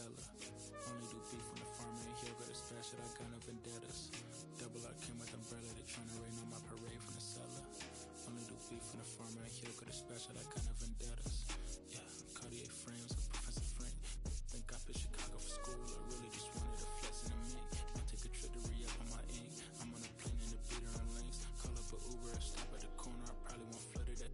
seller. Only do beef when the farmer and he'll go to special. I got no vendettas. Double R came with umbrella. They tryna rain on my parade from the cellar. Only do beef when the farmer and he'll go to special. I got no vendettas. Yeah, Cartier frames, a Professor Frank. Think I fit Chicago for school. I really just wanted a flex in a mink. I take a trip to re-up on my ink. I'm on a plane in the beater on links. Call up a Uber, stop at the corner. I probably won't flood it at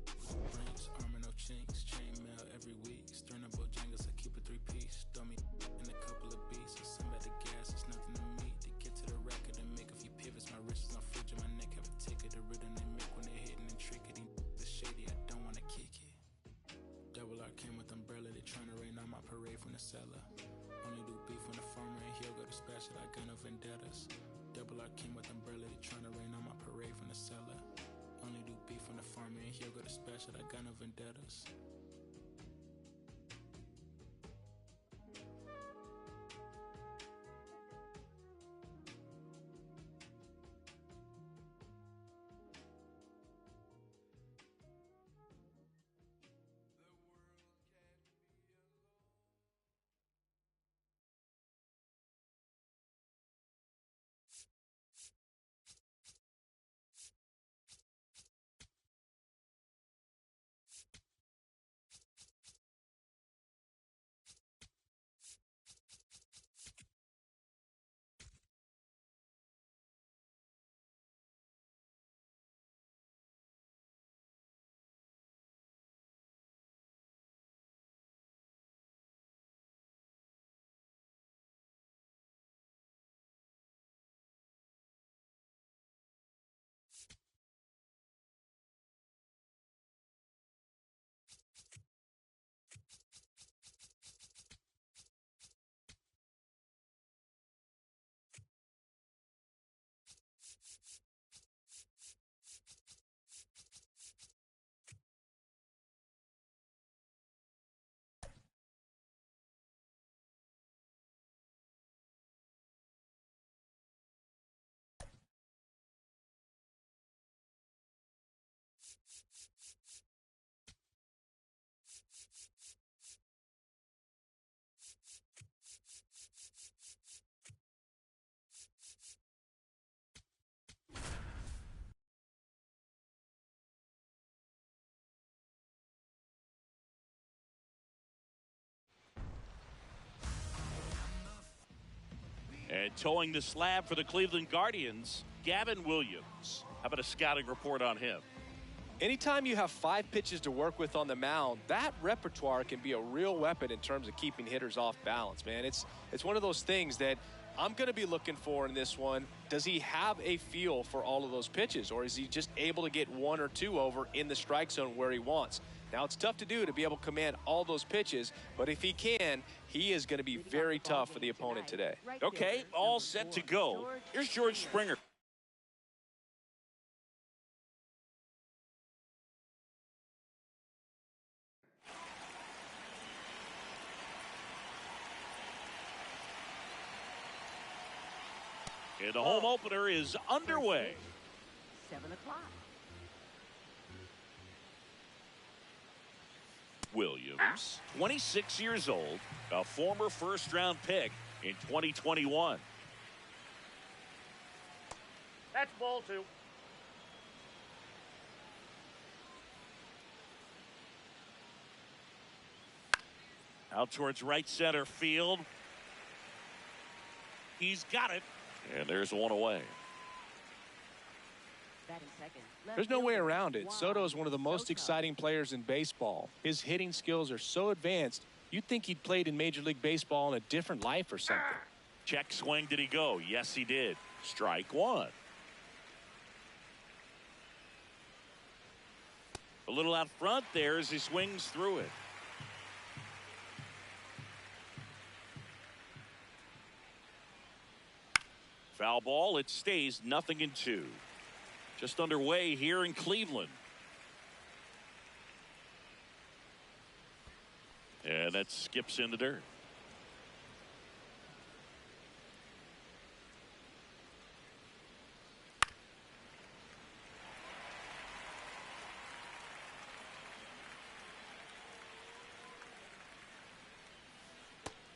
rings. Armor no chinks, chain mail every week. Stern up Bojangles, I keep a 3-piece. Throw me in a couple of beats. I send back the gas, it's nothing to me. To get to the record and make a few pivots. My wrist is on fridge and my neck have a ticket. The rhythm they make when they hitting and tricking. The shady, I don't wanna kick it. Double R came with umbrella. They tryna rain on my parade from the cellar. Only do beef when the farmer and he'll go to special. I got no vendettas. Double R came with umbrella. They tryna rain on my parade from the cellar. Only do beef when the farmer and he'll go to special. I got no vendettas. And towing the slab for the Cleveland Guardians, Gavin Williams. How about a scouting report on him? Anytime you have 5 pitches to work with on the mound, that repertoire can be a real weapon in terms of keeping hitters off balance, man. It's one of those things that I'm going to be looking for in this one. Does he have a feel for all of those pitches, or is he just able to get 1 or 2 over in the strike zone where he wants? Now, it's tough to do to be able to command all those pitches, but if he can, he is going to be very tough for the opponent today. Okay, all set to go. Here's George Springer. And the home opener is underway. 7 o'clock. Williams, 26 years old, a former first-round pick in 2021. That's ball 2. Out towards right center field. He's got it. And there's one away. There's no way around it. Soto is one of the most exciting players in baseball. His hitting skills are so advanced, you'd think he'd played in Major League Baseball in a different life or something. Check swing, did he go? Yes, he did. Strike 1. A little out front there as he swings through it. Foul ball, it stays 0-2. Just underway here in Cleveland. And that skips in the dirt.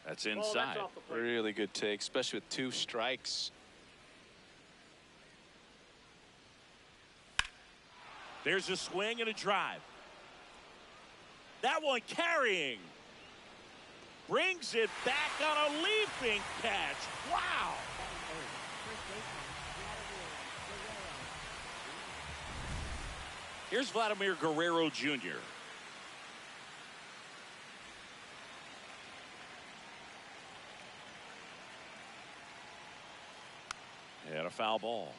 That's Ball, inside. that's off the plate. Really good take, especially with 2 strikes. There's a swing and a drive. That one carrying. Brings it back on a leaping catch. Wow. Here's Vladimir Guerrero Jr. And a foul ball.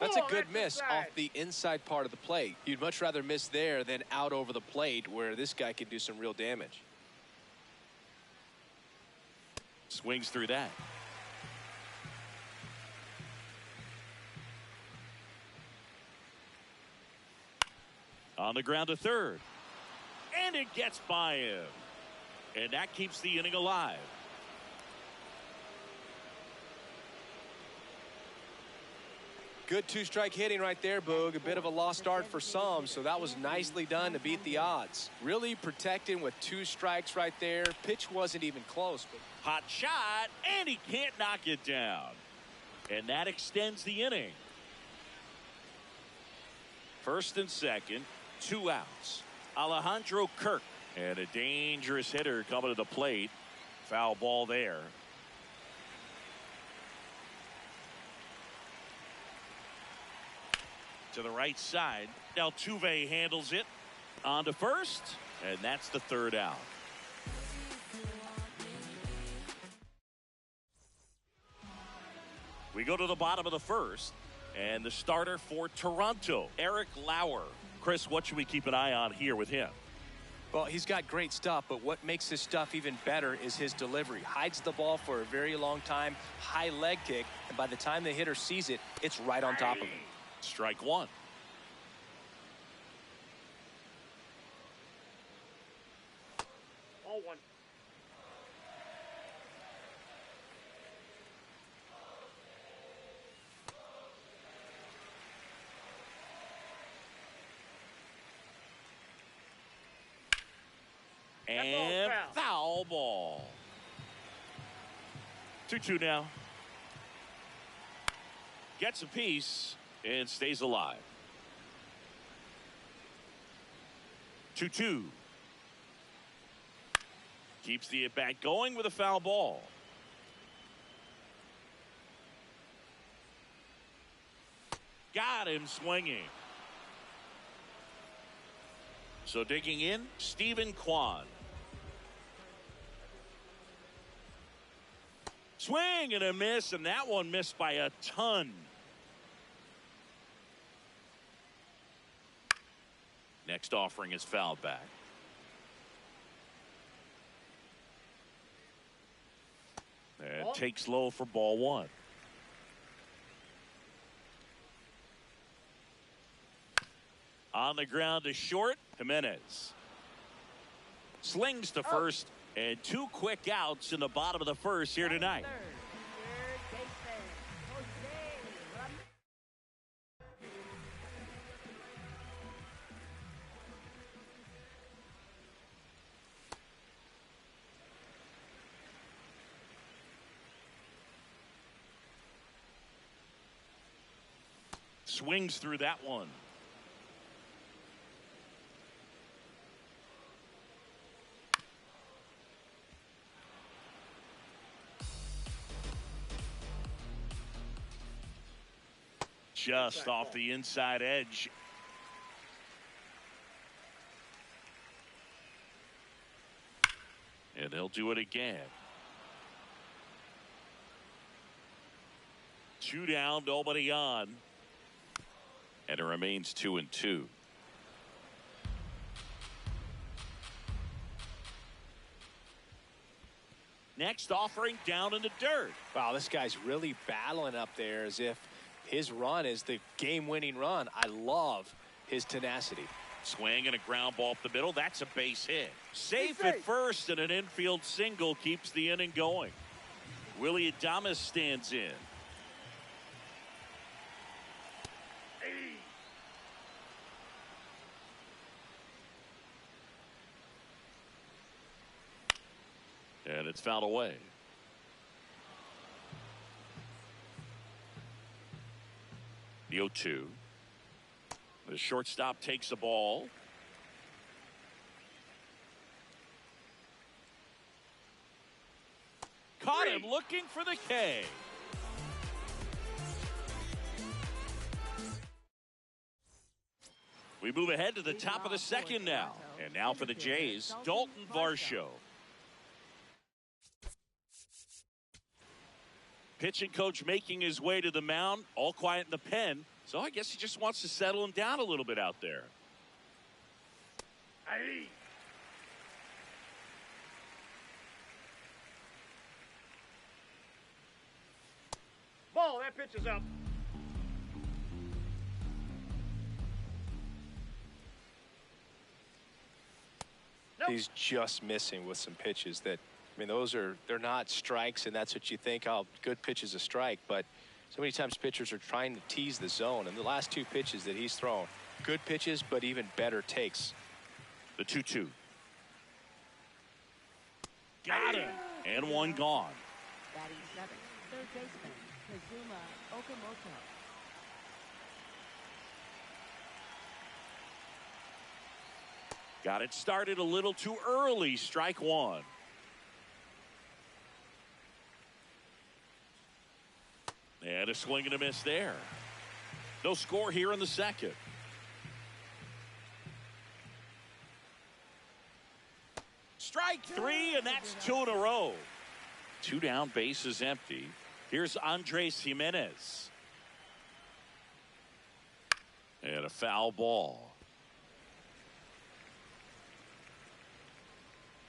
That's a Oh, good that's miss inside. off the inside part of the plate. You'd much rather miss there than out over the plate where this guy can do some real damage. Swings through that. On the ground to third. And it gets by him. And that keeps the inning alive. Good 2-strike hitting right there, Boog. A bit of a lost start for some, so that was nicely done to beat the odds. Really protecting with 2 strikes right there. Pitch wasn't even close. But Hot shot, and he can't knock it down. And that extends the inning. First and second, 2 outs. Alejandro Kirk, and a dangerous hitter coming to the plate. Foul ball there. To the right side. Altuve handles it. On to first, and that's the 3rd out. We go to the bottom of the 1st, and the starter for Toronto, Eric Lauer. Chris, what should we keep an eye on here with him? well, he's got great stuff, but what makes his stuff even better is his delivery. Hides the ball for a very long time, high leg kick, and by the time the hitter sees it, it's right on top of him. Strike 1. Ball 1. And foul ball. 2-2 now. Gets a piece and stays alive. 2-2. Keeps the at-bat going with a foul ball. Got him swinging. So digging in, Stephen Kwan. Swing and a miss, and that one missed by a ton. Next offering is fouled back. And takes low for ball 1. On the ground to short, Jimenez. Slings to first, and 2 quick outs in the bottom of the 1st here tonight. Swings through that one. Just off the inside edge. And they'll do it again. 2 down, nobody on. And it remains 2-2. Next offering down in the dirt. Wow, this guy's really battling up there as if his run is the game-winning run. I love his tenacity. Swing and a ground ball up the middle. That's a base hit. Safe at first, and an infield single keeps the inning going. Willy Adames stands in. it's fouled away. The 0-2. The shortstop takes the ball. Caught him looking for the K. We move ahead to the top of the second now. And now for the Jays, Dalton Varsho. Pitching coach making his way to the mound, all quiet in the pen. So I guess he just wants to settle him down a little bit out there. Aye. Ball, that pitch is up. Nope. He's just missing with some pitches that, I mean, they're not strikes, and that's what you think, oh, good pitch is a strike. But so many times pitchers are trying to tease the zone, and the last two pitches that he's thrown, good pitches, but even better takes. The 2-2. Got him. And one gone. Batting seventh, third baseman, Kazuma Okamoto. Got it started a little too early. Strike one. And a swing and a miss there. No score here in the second. Strike three, and that's two in a row. Two down, bases empty. Here's Andres Jimenez. And a foul ball.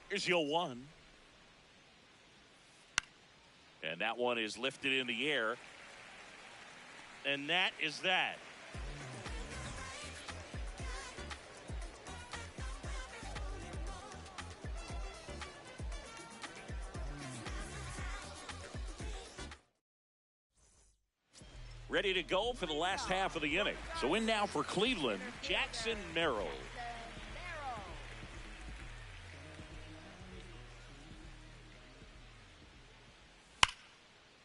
Here's your 1. And that one is lifted in the air. And that is that. Ready to go for the last half of the inning. So in now for Cleveland, Jackson Merrill.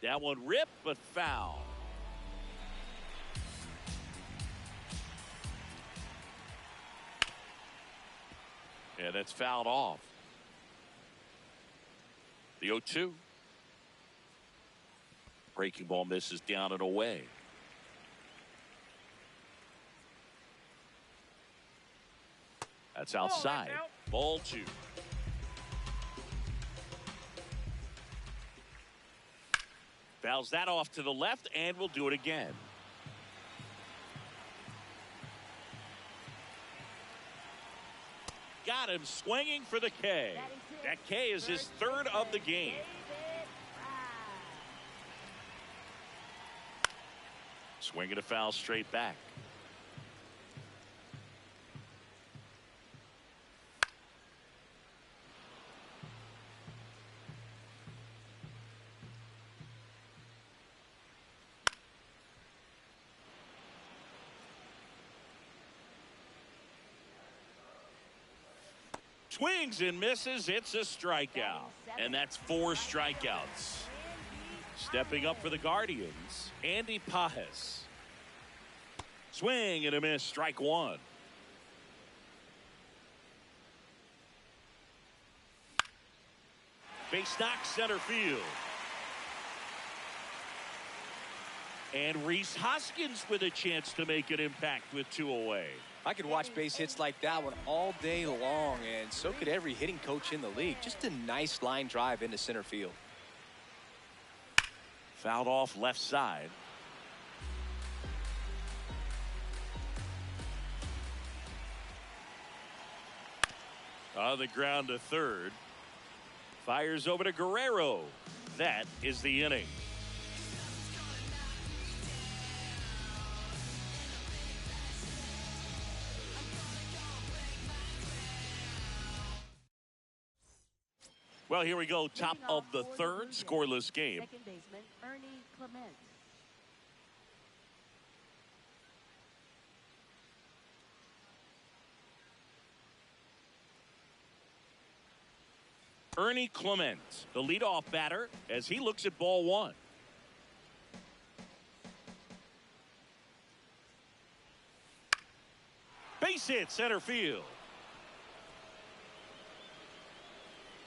That one ripped, but foul. Yeah, that's fouled off. The 0-2. Breaking ball misses down and away. That's outside. Ball 2. Fouls that off to the left, and we'll do it again. Got him swinging for the K. That K is his third of the game. Swinging a foul straight back. Swings and misses. It's a strikeout. And that's 4 strikeouts. Stepping up for the Guardians, Andy Pages. Swing and a miss. Strike 1. Base knock center field. And Rhys Hoskins with a chance to make an impact with 2 away. I could watch base hits like that one all day long, and so could every hitting coach in the league. Just a nice line drive into center field. Fouled off left side. On the ground to third. Fires over to Guerrero. That is the inning. Well, here we go. Top of the third, scoreless game. Second baseman Ernie Clement. Ernie Clement, the leadoff batter, as he looks at ball one. Base hit center field.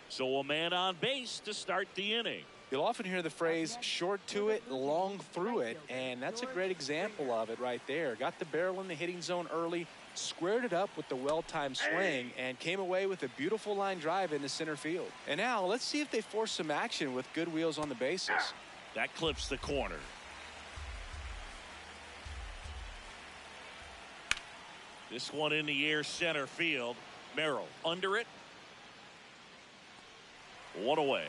So a man on base to start the inning. You'll often hear the phrase short to it, long through it, and that's a great example of it right there. Got the barrel in the hitting zone early, squared it up with the well-timed swing, and came away with a beautiful line drive into center field. And now let's see if they force some action with good wheels on the bases. That clips the corner. This one in the air center field. Merrill under it. One away.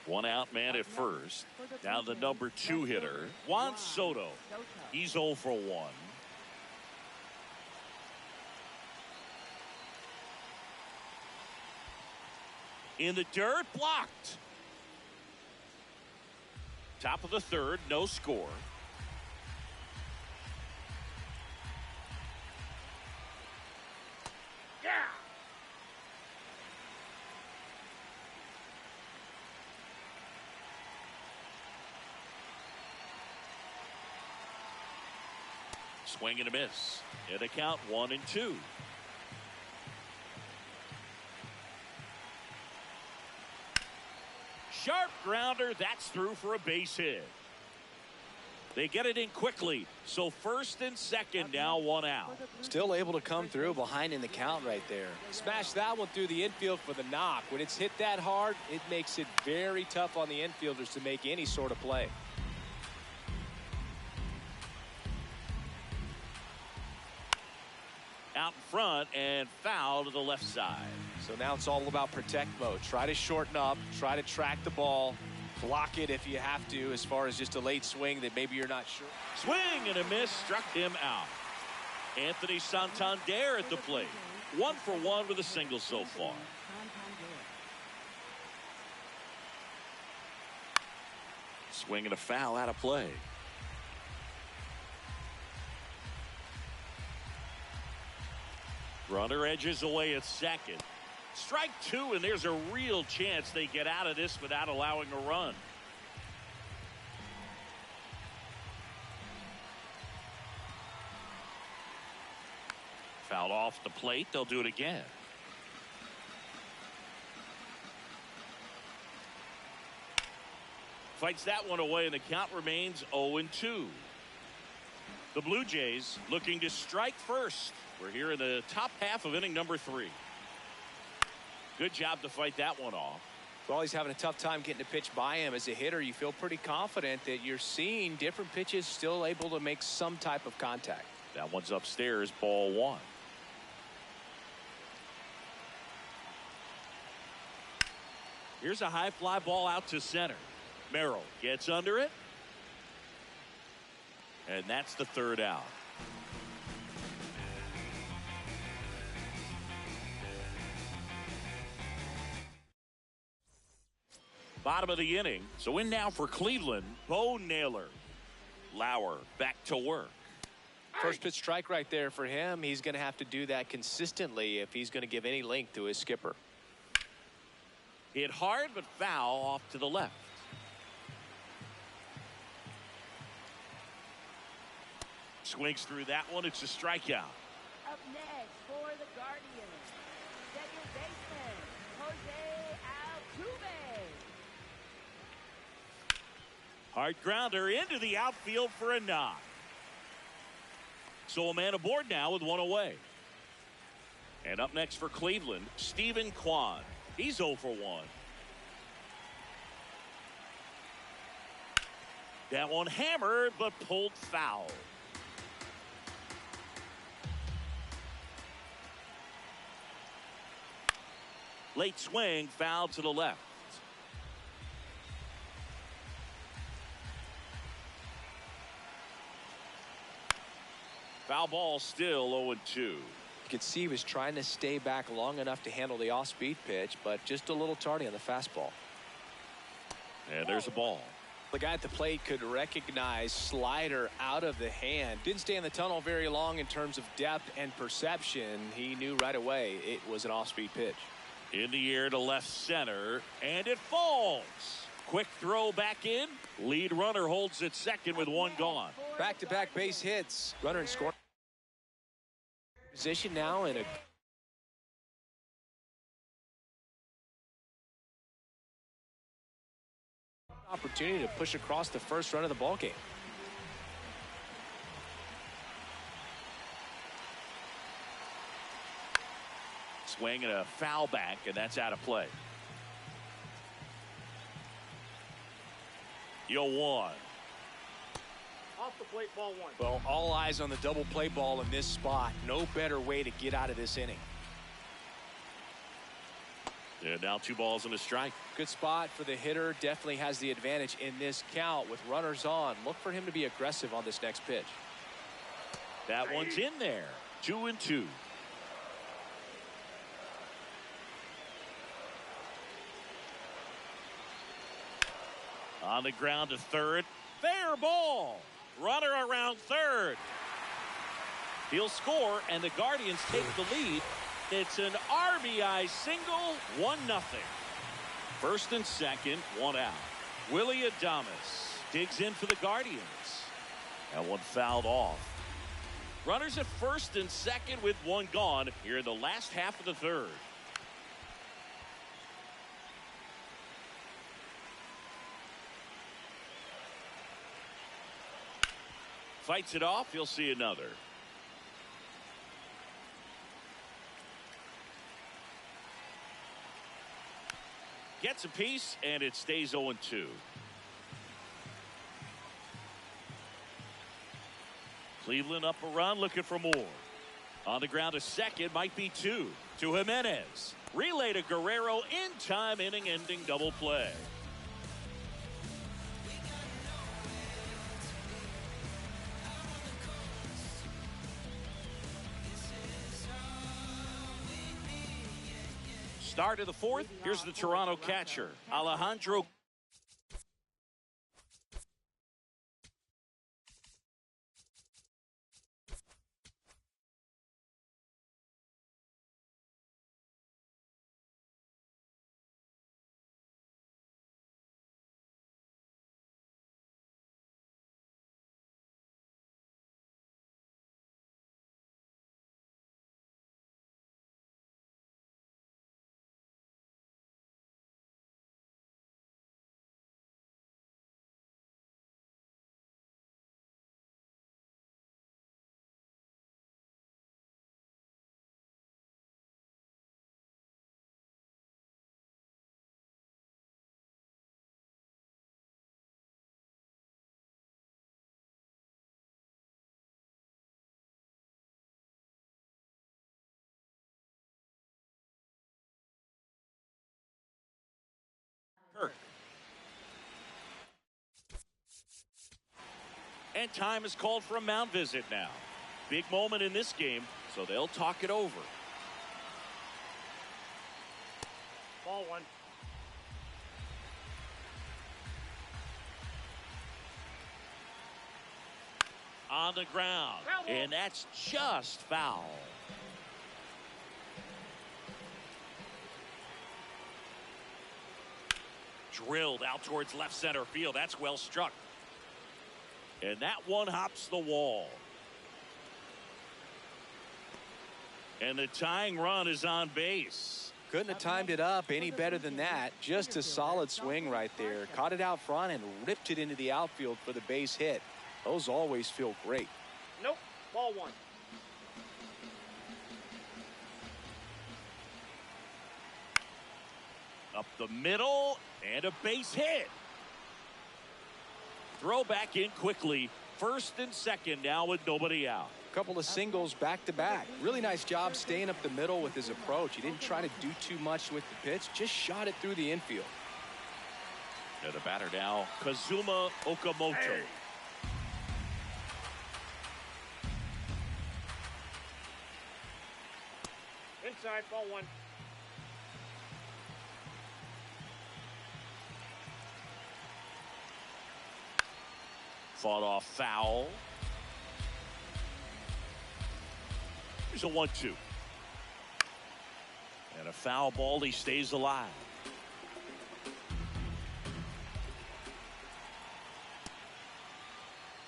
One out man at first. Now the number 2 hitter, Juan Soto. He's 0 for 1. In the dirt, blocked. Top of the third, no score. Swing and a miss. In the count 1-2. Sharp grounder. That's through for a base hit. They get it in quickly. So first and second, now 1 out. Still able to come through behind in the count right there. Smash that one through the infield for the knock. When it's hit that hard, it makes it very tough on the infielders to make any sort of play. Out in front and foul to the left side. So now it's all about protect mode. Try to shorten up, try to track the ball, block it if you have to, as far as just a late swing that maybe you're not sure. Swing and a miss, struck him out. Anthony Santander at the plate. 1 for 1 with a single so far. Swing and a foul out of play. Runner edges away at second. Strike 2, and there's a real chance they get out of this without allowing a run. Foul off the plate. They'll do it again. Fights that one away, and the count remains 0-2. The Blue Jays looking to strike first. We're here in the top half of inning number 3. Good job to fight that one off. Well, he's having a tough time getting a pitch by him. As a hitter, you feel pretty confident that you're seeing different pitches still able to make some type of contact. That one's upstairs, ball 1. Here's a high fly ball out to center. Merrill gets under it. And that's the 3rd out. Bottom of the inning. So in now for Cleveland, Bo Naylor. Lauer back to work. First pitch strike right there for him. He's going to have to do that consistently if he's going to give any length to his skipper. Hit hard but foul off to the left. Swings through that one. It's a strikeout. Up next for the Guardians, second baseman, Jose Altuve. Hard grounder into the outfield for a knock. So a man aboard now with 1 away. And up next for Cleveland, Stephen Kwan. He's 0 for 1. That one hammered but pulled foul. Late swing, foul to the left. Foul ball, still 0-2. You could see he was trying to stay back long enough to handle the off-speed pitch, but just a little tardy on the fastball. And there's a ball. The guy at the plate could recognize slider out of the hand. Didn't stay in the tunnel very long in terms of depth and perception. He knew right away it was an off-speed pitch. In the air to left center, and it falls. Quick throw back in. Lead runner holds at second with one gone. Back-to-back base hits. Runner in scoring position now in a opportunity to push across the first run of the ball game. Swing and a foul back, and that's out of play. 0-1. Off the plate, ball one. Well, all eyes on the double play ball in this spot. No better way to get out of this inning. And now 2 balls and a strike. Good spot for the hitter. Definitely has the advantage in this count with runners on. Look for him to be aggressive on this next pitch. That one's in there. 2-2. On the ground to third. Fair ball. Runner around third. He'll score, and the Guardians take the lead. It's an RBI single, 1-0. First and second, 1 out. Willy Adames digs in for the Guardians. That one fouled off. Runners at first and second with 1 gone here in the last half of the third. Fights it off. You'll see another. Gets a piece, and it stays 0-2. Cleveland up a run, looking for more. On the ground to second, might be 2. To Jimenez. Relay to Guerrero in time, inning-ending double play. Start of the fourth. Here's the Toronto catcher, Alejandro. And time is called for a mound visit now. Big moment in this game, so they'll talk it over. Ball one. On the ground, and that's just foul. Drilled out towards left center field. That's well struck. And that one hops the wall. And the tying run is on base. Couldn't have timed it up any better than that. Just a solid swing right there. Caught it out front and ripped it into the outfield for the base hit. Those always feel great. Nope. Ball one. Up the middle and a base hit. Throw back in quickly. First and second now with nobody out. Couple of singles back to back. Really nice job staying up the middle with his approach. He didn't try to do too much with the pitch, just shot it through the infield. And the batter now, Kazuma Okamoto. Hey. Inside, ball one. Fought off foul. Here's a 1-2. And a foul ball. He stays alive.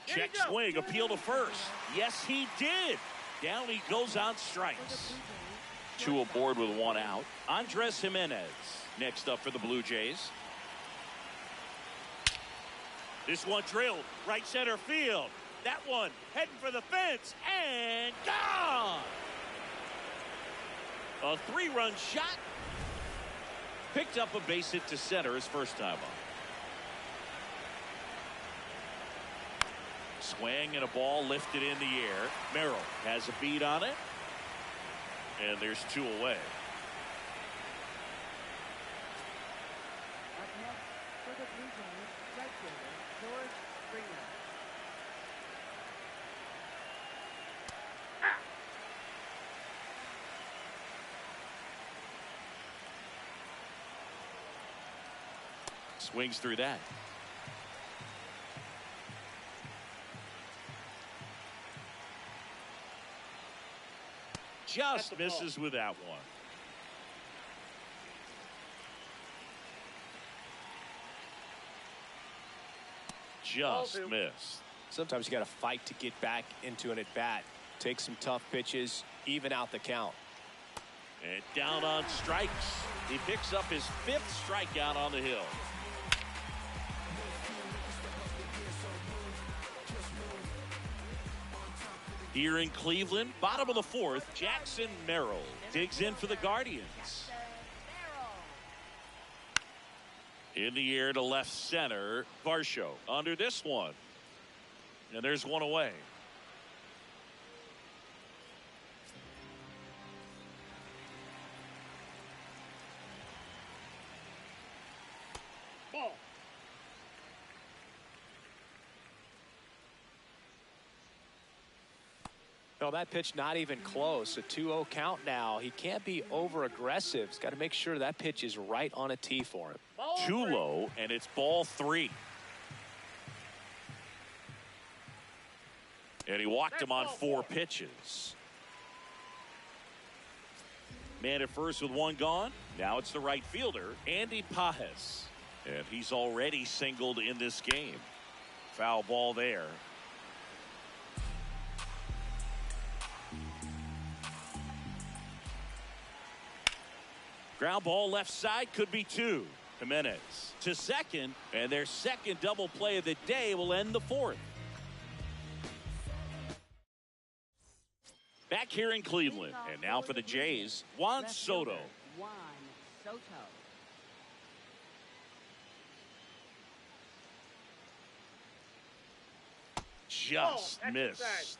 Check swing. Appeal to first. Yes, he did. Down he goes on strikes. 2 aboard with 1 out. Andres Gimenez next up for the Blue Jays. This one drilled right center field. That one heading for the fence and gone. A 3-run shot. Picked up a base hit to center his first time up. Swing and a ball lifted in the air. Merrill has a beat on it. And there's 2 away. Up next for the Blue Jays, right fielder, George Springer. Swings through that. Just misses with that one. Just missed. Sometimes you got to fight to get back into an at-bat. Take some tough pitches, even out the count. And down on strikes. He picks up his 5th strikeout on the hill. Here in Cleveland, bottom of the 4th, Jackson Merrill digs in for the Guardians. In the air to left center, Varsho under this one. And there's 1 away. Ball. No, that pitch not even close. A 2-0 count now. He can't be over aggressive. He's got to make sure that pitch is right on a tee for him. Ball 2 3. low, and it's ball 3. And he walked him on 4 pitches. Man at first with 1 gone. Now it's the right fielder, Andy Pages. And he's already singled in this game. Foul ball there. Ground ball left side, could be 2. Gimenez to second, and their second double play of the day will end the 4th. Back here in Cleveland, and now for the Jays, Juan Soto. Juan Soto. Just Oh, missed. exercise.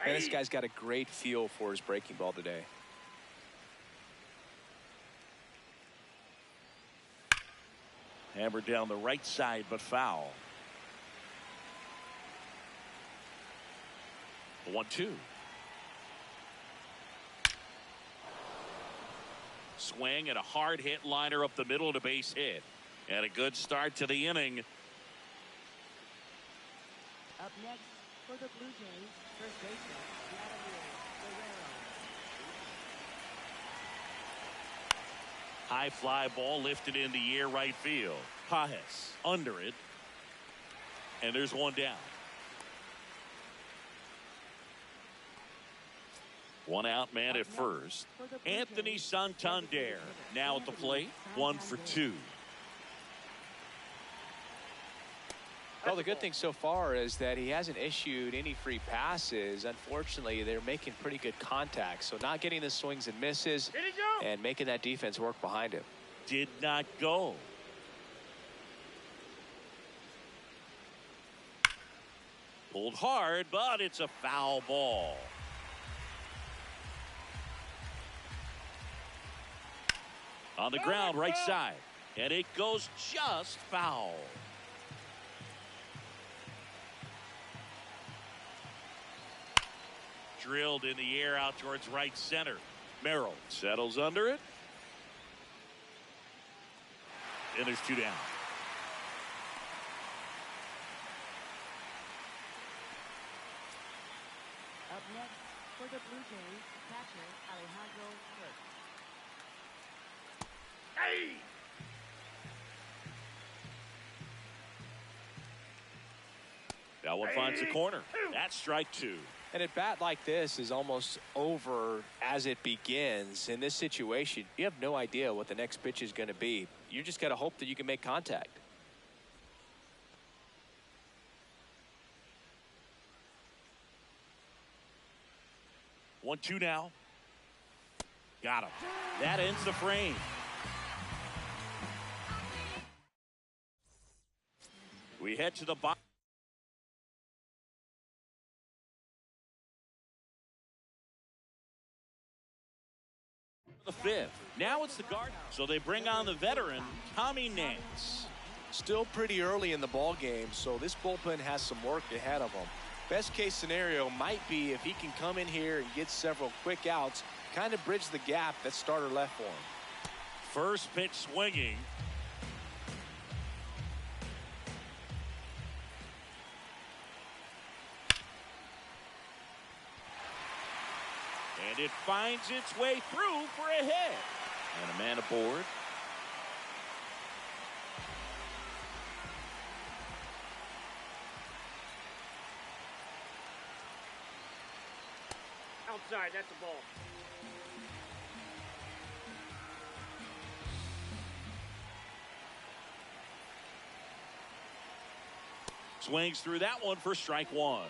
And this guy's got a great feel for his breaking ball today. Hammered down the right side, but foul. 1-2. Swing and a hard hit liner up the middle to base hit. And a good start to the inning. Up next for the Blue Jays, first baseman, Vladimir Guerrero. High fly ball lifted in the air right field. Pages under it. And there's 1 down. 1 out, man at first. Anthony Santander now at the plate. 1 for 2. Well, the good thing so far is that he hasn't issued any free passes. Unfortunately, they're making pretty good contact. So not getting the swings and misses Did he go? and making that defense work behind him. Did not go. Pulled hard, but it's a foul ball. On the ground, right side. And it goes just foul. Drilled in the air out towards right center. Merrill settles under it. and there's 2 down. Up next for the Blue Jays, catcher Alejandro Kirk. Hey! That one finds the corner. That's strike 2. And at bat like this is almost over as it begins. In this situation, you have no idea what the next pitch is going to be. You just got to hope that you can make contact. 1-2 now. Got him. That ends the frame. We head to the bottom. The 5th. Now it's the Guardians. So they bring on the veteran, Tommy Nance. Still pretty early in the ball game, so this bullpen has some work ahead of them. Best case scenario might be if he can come in here and get several quick outs, kind of bridge the gap that starter left for him. First pitch swinging. And it finds its way through for a hit. And a man aboard. Outside, that's a ball. Swings through that one for strike 1.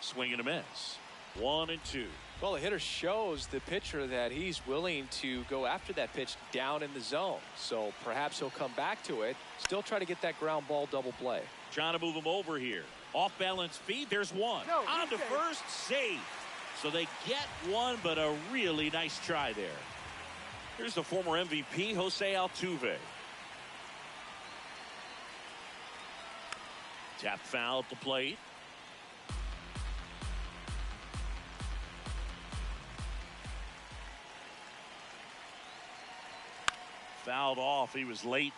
Swing and a miss. 1-2. Well, the hitter shows the pitcher that he's willing to go after that pitch down in the zone. So perhaps he'll come back to it, still try to get that ground ball double play. Trying to move him over here. Off balance feed. There's one. No, on to first, safe. So they get one, but a really nice try there. Here's the former MVP, Jose Altuve. Tap foul at the plate. Fouled off. He was late.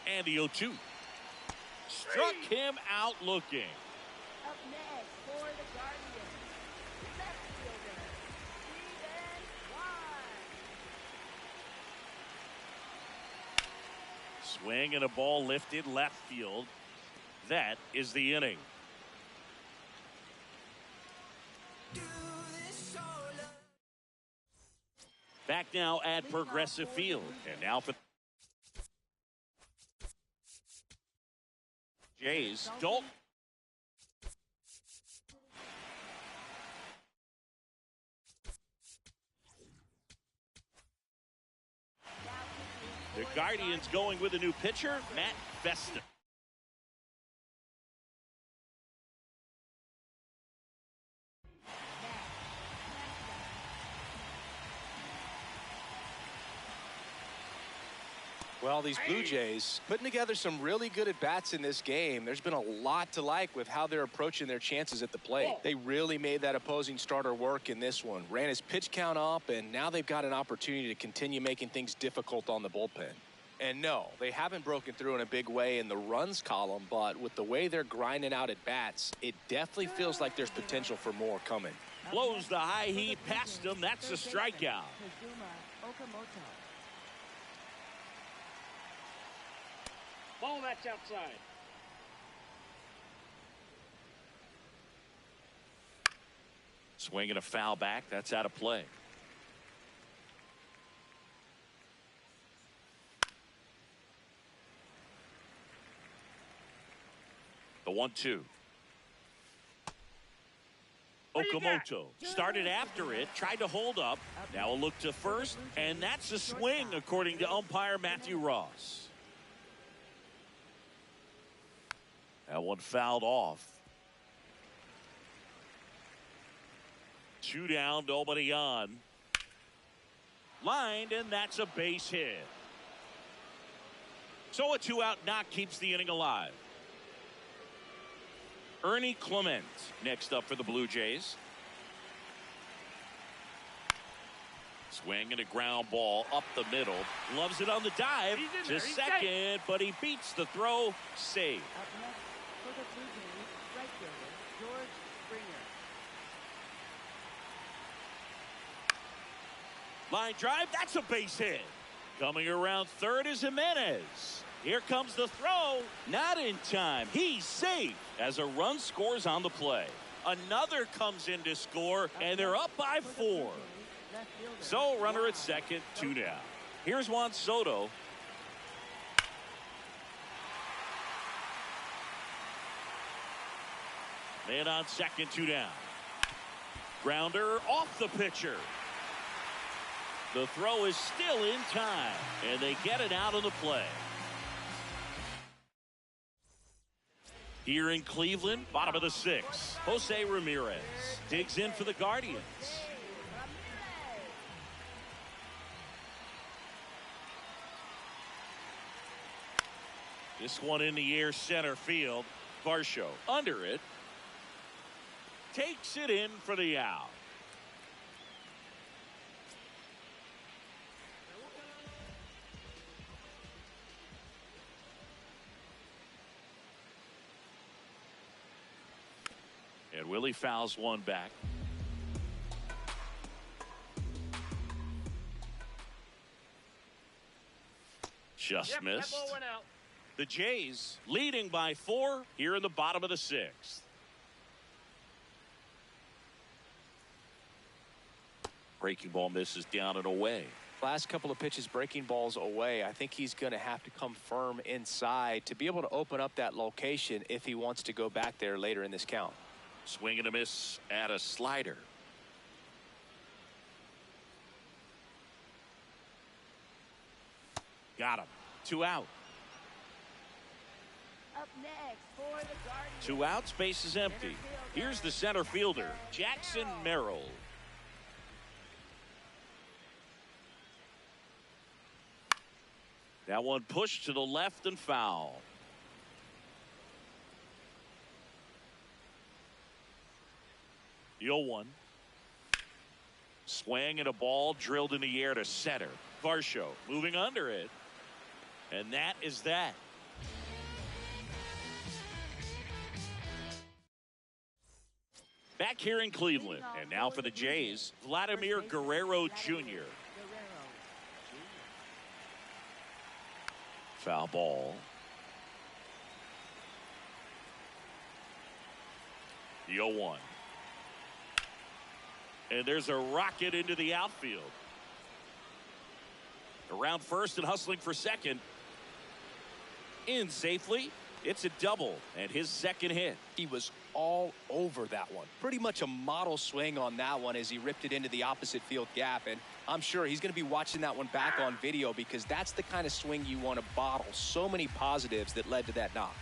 And the 0-2. Struck him out looking. Up next for the Guardians, left fielder Steven Kwan. Swing and a ball lifted left field. That is the inning. Back now at Progressive Field. And now for Jays. Dalton. The Guardians going with a new pitcher, Matt Vesta. Well, these Blue Jays putting together some really good at-bats in this game. There's been a lot to like with how they're approaching their chances at the plate. They really made that opposing starter work in this one. Ran his pitch count up, and now they've got an opportunity to continue making things difficult on the bullpen. And no, they haven't broken through in a big way in the runs column, but with the way they're grinding out at-bats, it definitely feels like there's potential for more coming. Blows the high heat past him. That's a strikeout. Kazuma Okamoto. Ball, that's outside. Swing and a foul back. That's out of play. The 1-2. Okamoto started after it, tried to hold up. Now a look to first, and that's a swing according to umpire Matthew Ross. That one fouled off. 2 down, nobody on. Lined, and that's a base hit. So a 2-out knock keeps the inning alive. Ernie Clement next up for the Blue Jays. Swing and a ground ball up the middle. Loves it on the dive to second, but he beats the throw. Save. Up next for the Blue Jays, right fielder, George Springer. Line drive, that's a base hit. Coming around third is Jimenez. Here comes the throw. Not in time. He's safe as a run scores on the play. Another comes in to score, and they're up by 4. So runner at second, 2 down. Here's Juan Soto. Man on second, 2 down. Grounder off the pitcher. The throw is still in time, and they get it out of the play. Here in Cleveland, bottom of the 6th, Jose Ramirez digs in for the Guardians. This one in the air, center field. Varsho under it. Takes it in for the out. And Willie fouls one back. Just missed. That ball went out. The Jays leading by 4 here in the bottom of the 6th. Breaking ball misses down and away. Last couple of pitches breaking balls away. I think he's going to have to come firm inside to be able to open up that location if he wants to go back there later in this count. Swing and a miss at a slider. Got him. 2 out. Up next for the Guardians. 2 outs, base is empty. Here's the center fielder, Jackson Merrill. That one pushed to the left and foul. The 0-1. Swing and a ball drilled in the air to center. Varsho moving under it. And that is that. Back here in Cleveland. And now for the Jays, Vladimir Guerrero Jr. Foul ball. The 0-1. And there's a rocket into the outfield. Around first and hustling for second. In safely. It's a double and his second hit. He was all over that one. Pretty much a model swing on that one as he ripped it into the opposite field gap. And I'm sure he's going to be watching that one back on video because that's the kind of swing you want to bottle. So many positives that led to that knock.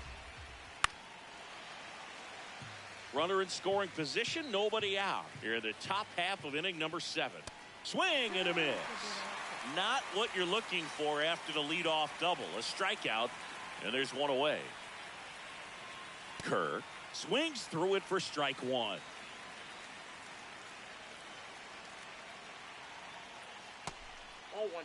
Runner in scoring position, nobody out. Here in the top half of inning number 7. Swing and a miss. Not what you're looking for after the leadoff double. A strikeout, and there's one away. Kirk swings through it for strike 1. Oh, 1.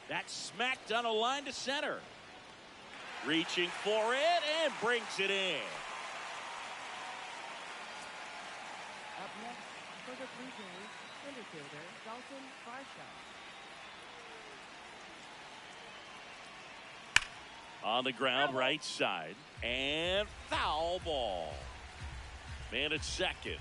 That's smacked on a line to center. Reaching for it and brings it in. Up next for the Blue Jays, center fielder Dalton Varsho. On the ground, right side, and foul ball. Man at second.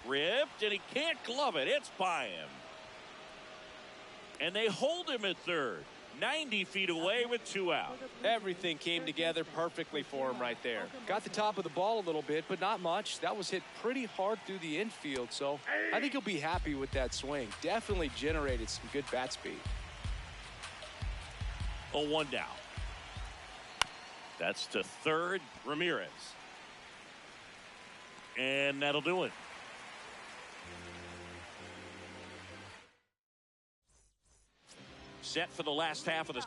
Ripped, and he can't glove it. It's by him. And they hold him at third. 90 feet away with 2 out. Everything came together perfectly for him right there. Got the top of the ball a little bit, but not much. That was hit pretty hard through the infield, so I think he'll be happy with that swing. Definitely generated some good bat speed. 0-1 down. That's to third, Ramirez. And that'll do it. Set for the last half of the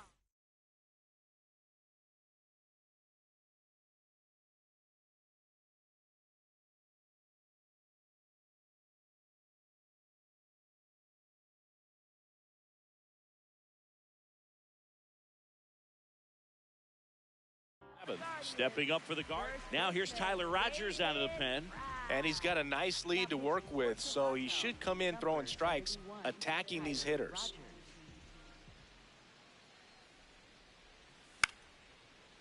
stepping up for the guard. Now here's Tyler Rogers out of the pen. And he's got a nice lead to work with, so he should come in throwing strikes, attacking these hitters.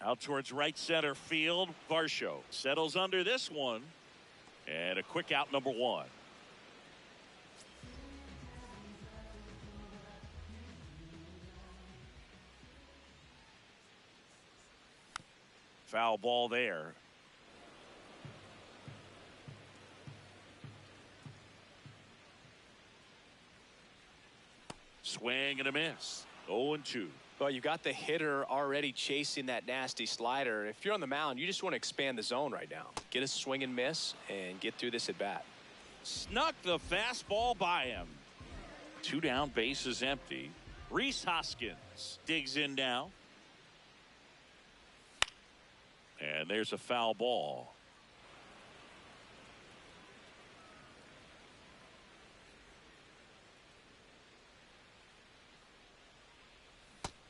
Out towards right center field. Varsho settles under this one. And a quick out, number 1. Foul ball there. Swing and a miss. 0-2. Well, you've got the hitter already chasing that nasty slider. If you're on the mound, you just want to expand the zone right now. Get a swing and miss and get through this at bat. Snuck the fastball by him. 2 down, base is empty. Rhys Hoskins digs in now. And there's a foul ball.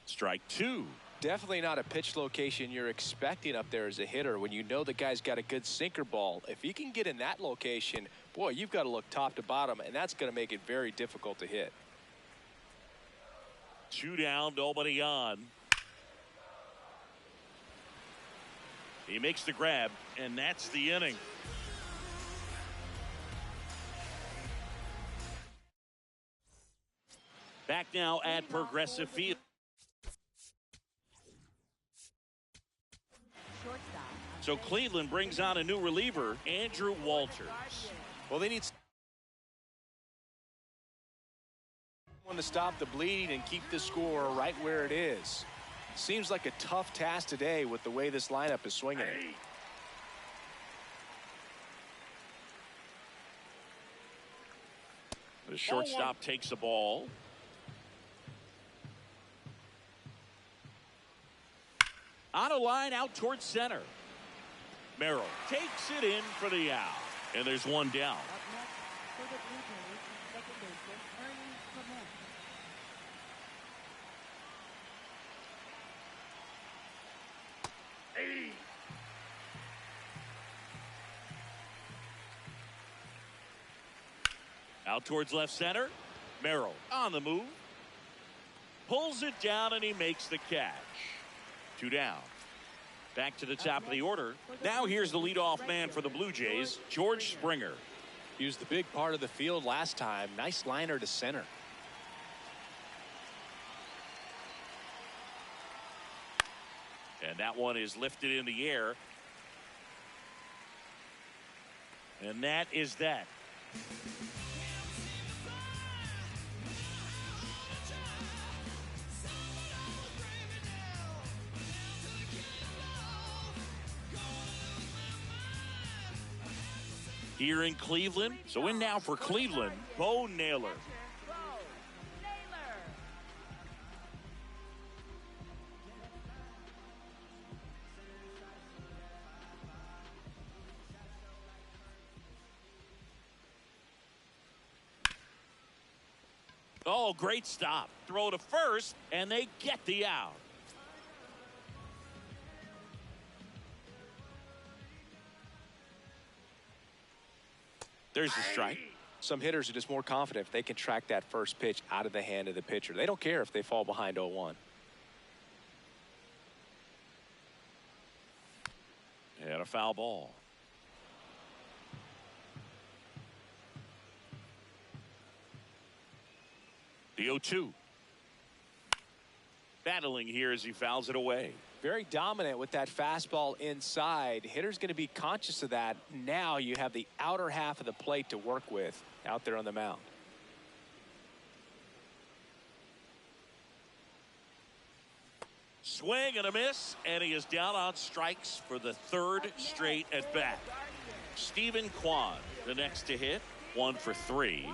Strike 2. Definitely not a pitch location you're expecting up there as a hitter when you know the guy's got a good sinker ball. If he can get in that location, boy, you've got to look top to bottom, and that's going to make it very difficult to hit. 2 down, nobody on. He makes the grab, and that's the inning. Back now at Progressive Field. So Cleveland brings on a new reliever, Andrew Walters. Well, they need someone to stop the bleeding and keep the score right where it is. Seems like a tough task today with the way this lineup is swinging it. The shortstop takes the ball. On a line out towards center. Merrill takes it in for the out. And there's 1 down. Up next for the Blue Jays, second baseman Ernie Clement. Out towards left center. Merrill on the move. Pulls it down and he makes the catch. 2 down. Back to the top of the order. Now here's the leadoff man for the Blue Jays, George Springer. He was the big part of the field last time. Nice liner to center. And that one is lifted in the air. And that is that. Here in Cleveland. So in now for Cleveland, Bo Naylor. Oh, great stop. Throw to first, and they get the out. There's the strike. Some hitters are just more confident if they can track that first pitch out of the hand of the pitcher. They don't care if they fall behind 0-1. And a foul ball. The 0-2. Battling here as he fouls it away. Very dominant with that fastball inside. Hitter's going to be conscious of that. Now you have the outer half of the plate to work with out there on the mound. Swing and a miss, and he is down on strikes for the third straight at bat. Stephen Kwan, the next to hit, 1 for 3.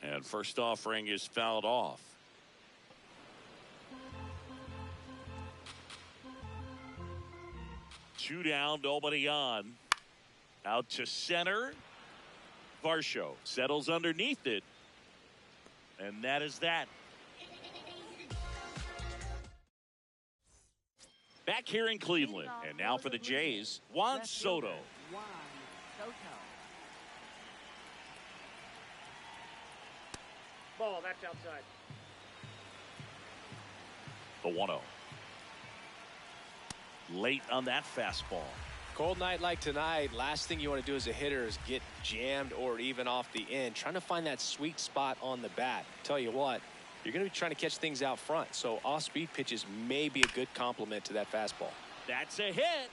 And first offering is fouled off. Two down, nobody on. Out to center. Varsho settles underneath it. And that is that. Back here in Cleveland. And now for the Jays, Juan Soto. Juan Soto. Ball, that's outside. The 1-0. Late on that fastball. Cold night like tonight, last thing you want to do as a hitter is get jammed or even off the end. Trying to find that sweet spot on the bat. Tell you what, you're going to be trying to catch things out front. So off-speed pitches may be a good complement to that fastball. That's a hit.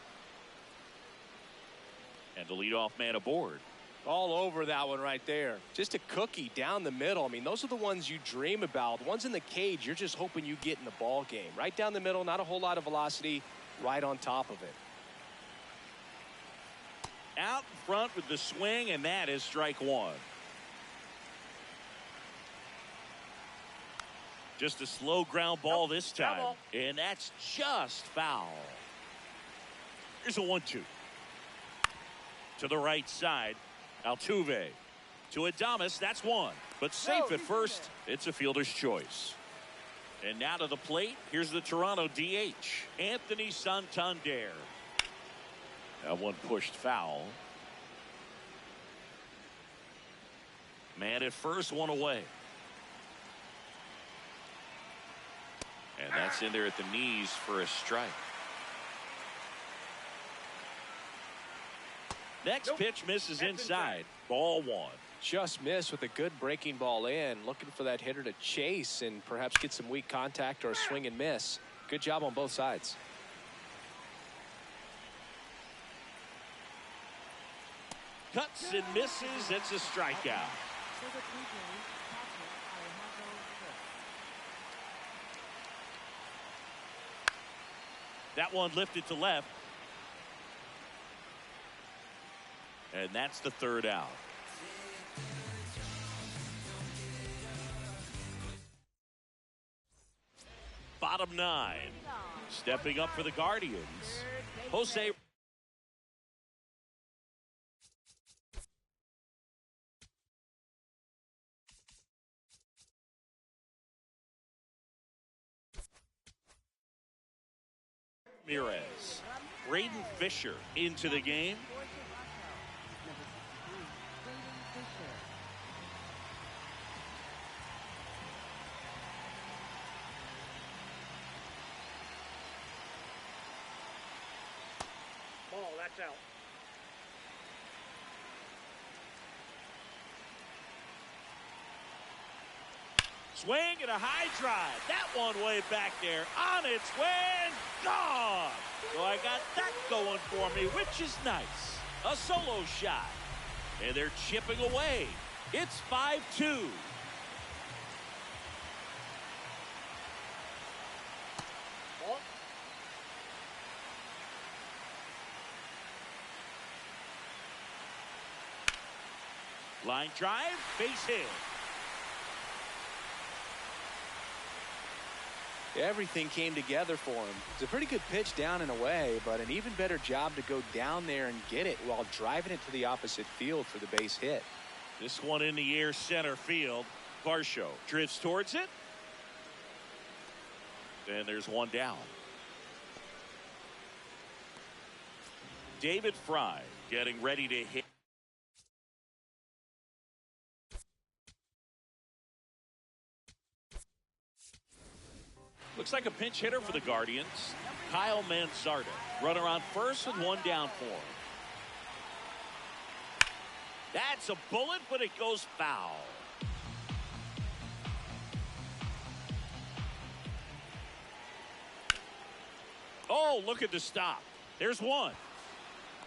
And the leadoff man aboard. All over that one right there. Just a cookie down the middle. I mean, those are the ones you dream about. The ones in the cage, you're just hoping you get in the ball game. Right down the middle, not a whole lot of velocity, right on top of it. Out in front with the swing, and that is strike one. Just a slow ground ball this time, and that's just foul. Here's a 1-2. To the right side, Altuve. To Adames, that's one. But safe at first, it's a fielder's choice. And now to the plate, here's the Toronto DH, Anthony Santander. That one pushed foul. Man at first, one away. And that's in there at the knees for a strike. Next pitch misses inside. Ball one. Just missed with a good breaking ball in. Looking for that hitter to chase and perhaps get some weak contact or a swing and miss. Good job on both sides. Cuts and misses. It's a strikeout. For the Blue Jays, catcher Alejandro Kirk. That one lifted to left. And that's the third out. Bottom nine. Stepping up for the Guardians, Jose. Ramirez. Braden Fisher into the game. Ball, that's out. Swing and a high drive. That one way back there. On its way and gone. So I got that going for me, which is nice. A solo shot. And they're chipping away. It's 5-2. Ball. Line drive, base hit. Everything came together for him. It's a pretty good pitch down and away, but an even better job to go down there and get it while driving it to the opposite field for the base hit. This one in the air, center field. Varsho drifts towards it. And there's one down. David Fry getting ready to hit. Looks like a pinch hitter for the Guardians. Kyle Manzardo. Runner on first with one down for him. That's a bullet, but it goes foul. Oh, look at the stop. There's one.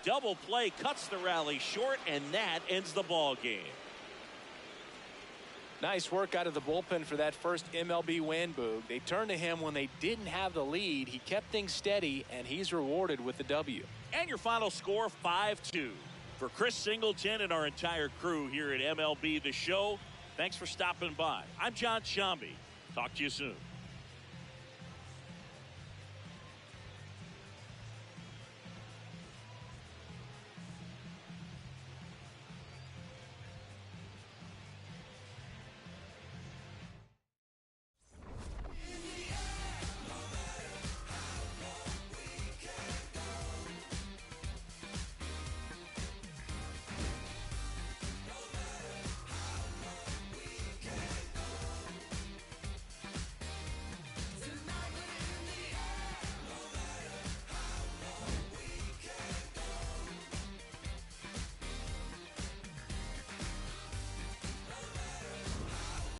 Double play cuts the rally short, and that ends the ball game. Nice work out of the bullpen for that first MLB win, Boog. They turned to him when they didn't have the lead. He kept things steady, and he's rewarded with the W. And your final score, 5-2. For Chris Singleton and our entire crew here at MLB The Show, thanks for stopping by. I'm John Shambi. Talk to you soon.